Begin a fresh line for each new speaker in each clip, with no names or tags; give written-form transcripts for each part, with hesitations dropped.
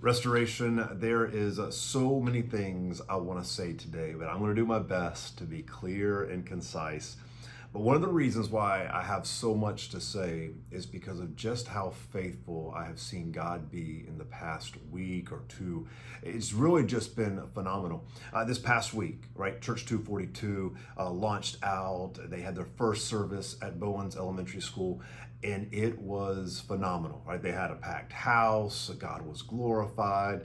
Restoration, there is so many things I want to say today, but I'm going to do my best to be clear and concise. But one of the reasons why I have so much to say is because of just how faithful I have seen God be in the past week or two. It's really just been phenomenal. This past week, right, Church 242 launched out. They had their first service at Bowens Elementary School, and it was phenomenal, right? They had a packed house. God was glorified.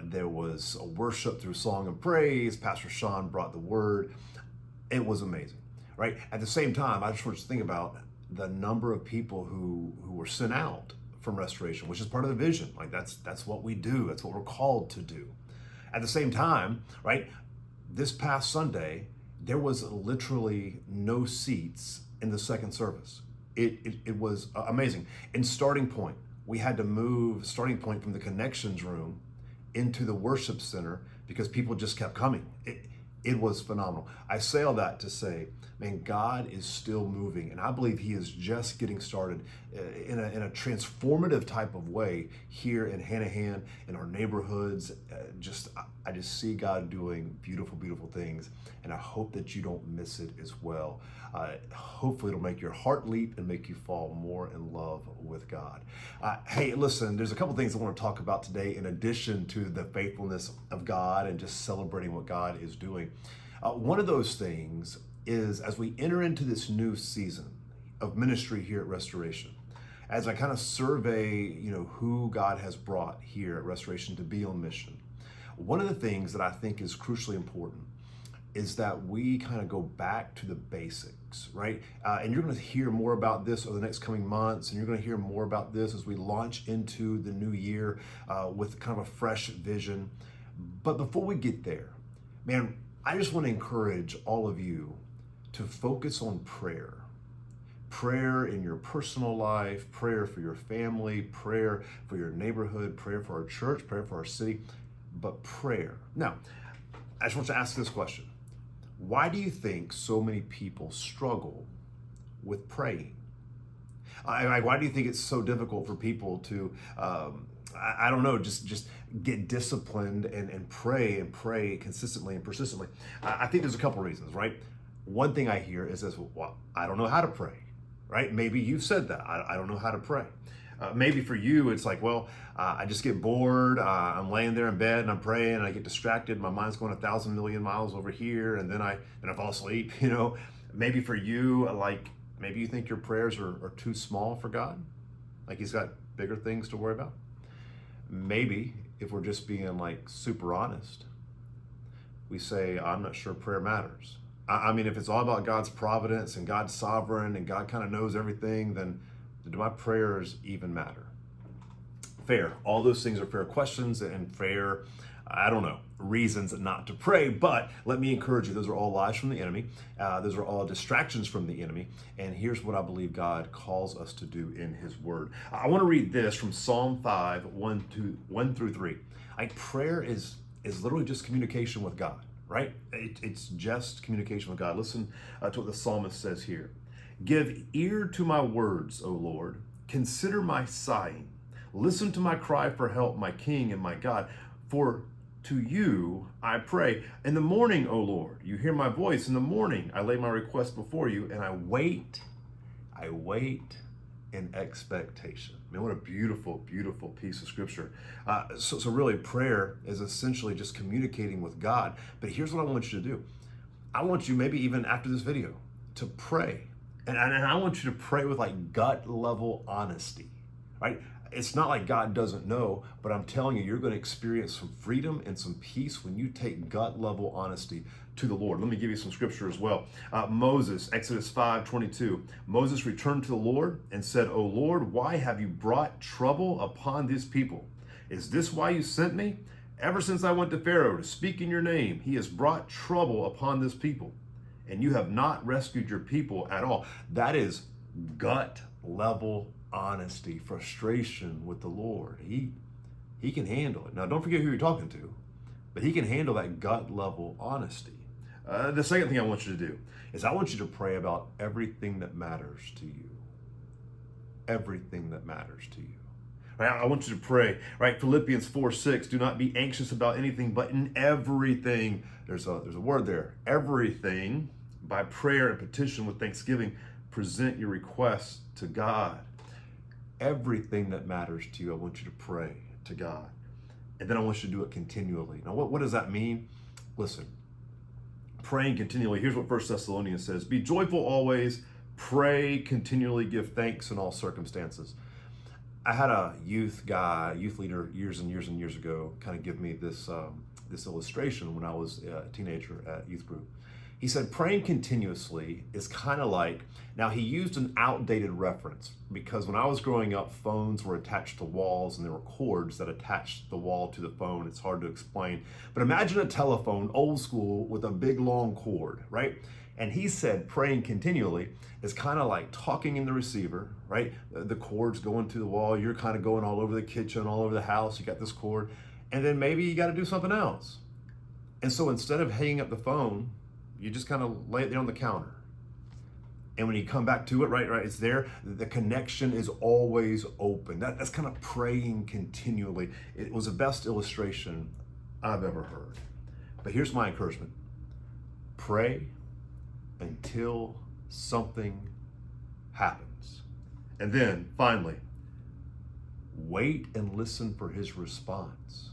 There was a worship through song and praise. Pastor Sean brought the word. It was amazing. Right. At the same time, I just want you to think about the number of people who were sent out from Restoration, which is part of the vision. Like that's what we do. That's what we're called to do. At the same time, right, this past Sunday, there was literally no seats in the second service. It was amazing. In Starting Point, we had to move Starting Point from the connections room into the worship center because people just kept coming. It was phenomenal. I say all that to say, man, God is still moving, and I believe He is just getting started in a transformative type of way here in Hanahan, in our neighborhoods. I just see God doing beautiful, beautiful things, and I hope that you don't miss it as well. Hopefully, it'll make your heart leap and make you fall more in love with God. Hey, listen, there's a couple things I want to talk about today in addition to the faithfulness of God and just celebrating what God is doing. One of those things is as we enter into this new season of ministry here at Restoration, as I kind of survey, who God has brought here at Restoration to be on mission, one of the things that I think is crucially important is that we kind of go back to the basics, right? And you're going to hear more about this over the next coming months, and you're going to hear more about this as we launch into the new year with kind of a fresh vision. But before we get there, man, I just want to encourage all of you to focus on prayer. Prayer in your personal life, prayer for your family, prayer for your neighborhood, prayer for our church, prayer for our city, but prayer. Now, I just want to ask this question. Why do you think so many people struggle with praying? Why do you think it's so difficult for people to, I don't know, just get disciplined and pray consistently and persistently? I think there's a couple reasons, right? One thing I hear is this, well, I don't know how to pray, right? Maybe you've said that, I don't know how to pray. Maybe for you, it's like, well, I just get bored. I'm laying there in bed and I'm praying and I get distracted. My mind's going 1,000 million miles over here, and then I fall asleep. Maybe for you, maybe you think your prayers are too small for God, like He's got bigger things to worry about. Maybe if we're just being super honest, we say, I'm not sure prayer matters. I mean, if it's all about God's providence and God's sovereign and God kind of knows everything, then do my prayers even matter? Fair. All those things are fair questions and fair, I don't know, reasons not to pray. But let me encourage you, those are all lies from the enemy. Those are all distractions from the enemy. And here's what I believe God calls us to do in His Word. I want to read this from Psalm 5, 1 through 3. Prayer is literally just communication with God, right? It's just communication with God. Listen to what the psalmist says here. Give ear to my words, O Lord. Consider my sighing. Listen to my cry for help, my King and my God. For to you I pray. In the morning, O Lord, you hear my voice. In the morning, I lay my request before you, and I wait in expectation. I mean, what a beautiful, beautiful piece of scripture. So really, prayer is essentially just communicating with God. But here's what I want you to do. I want you, maybe even after this video, to pray. And I want you to pray with gut level honesty, right? It's not like God doesn't know, but I'm telling you, you're going to experience some freedom and some peace when you take gut level honesty to the Lord. Let me give you some scripture as well. Moses, Exodus 5:22. Moses returned to the Lord and said, O Lord, why have you brought trouble upon this people? Is this why you sent me? Ever since I went to Pharaoh to speak in your name, he has brought trouble upon this people, and you have not rescued your people at all. That is gut level honesty, frustration with the Lord. He can handle it. Now, don't forget who you're talking to, but He can handle that gut level honesty. The second thing I want you to do is I want you to pray about everything that matters to you. Everything that matters to you. right? I want you to pray, right? Philippians 4:6, do not be anxious about anything, but in everything, there's a word there, everything, by prayer and petition with thanksgiving, present your requests to God. Everything that matters to you, I want you to pray to God. And then I want you to do it continually. Now, what does that mean? Listen, praying continually. Here's what 1 Thessalonians says. Be joyful always, pray continually, give thanks in all circumstances. I had a youth leader years and years and years ago kind of give me this illustration when I was a teenager at youth group. He said praying continuously is kind of like, now he used an outdated reference because when I was growing up, phones were attached to walls and there were cords that attached the wall to the phone. It's hard to explain. But imagine a telephone, old school, with a big long cord, right? And he said praying continually is kind of like talking in the receiver, right? The cord's going to the wall. You're kind of going all over the kitchen, all over the house. You got this cord. And then maybe you got to do something else. And so instead of hanging up the phone, you just kind of lay it there on the counter. And when you come back to it, right, it's there. The connection is always open. That's kind of praying continually. It was the best illustration I've ever heard. But here's my encouragement. Pray until something happens. And then, finally, wait and listen for his response.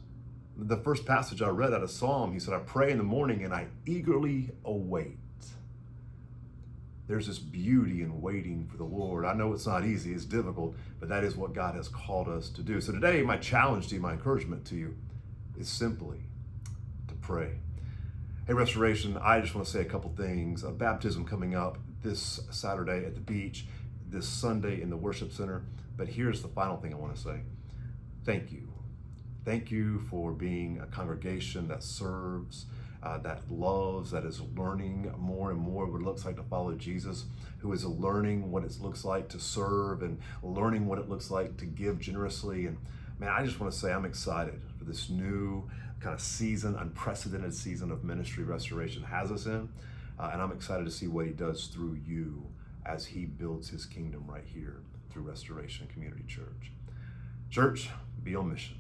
The first passage I read out of Psalm, he said, I pray in the morning and I eagerly await. There's this beauty in waiting for the Lord. I know it's not easy, it's difficult, but that is what God has called us to do. So today, my challenge to you, my encouragement to you is simply to pray. Hey, Restoration, I just want to say a couple things. Baptism coming up this Saturday at the beach, this Sunday in the worship center. But here's the final thing I want to say. Thank you. Thank you for being a congregation that serves, that loves, that is learning more and more what it looks like to follow Jesus, who is learning what it looks like to serve and learning what it looks like to give generously. And man, I just want to say I'm excited for this new kind of season, unprecedented season of ministry Restoration has us in. And I'm excited to see what he does through you as he builds his kingdom right here through Restoration Community Church. Church, be on mission.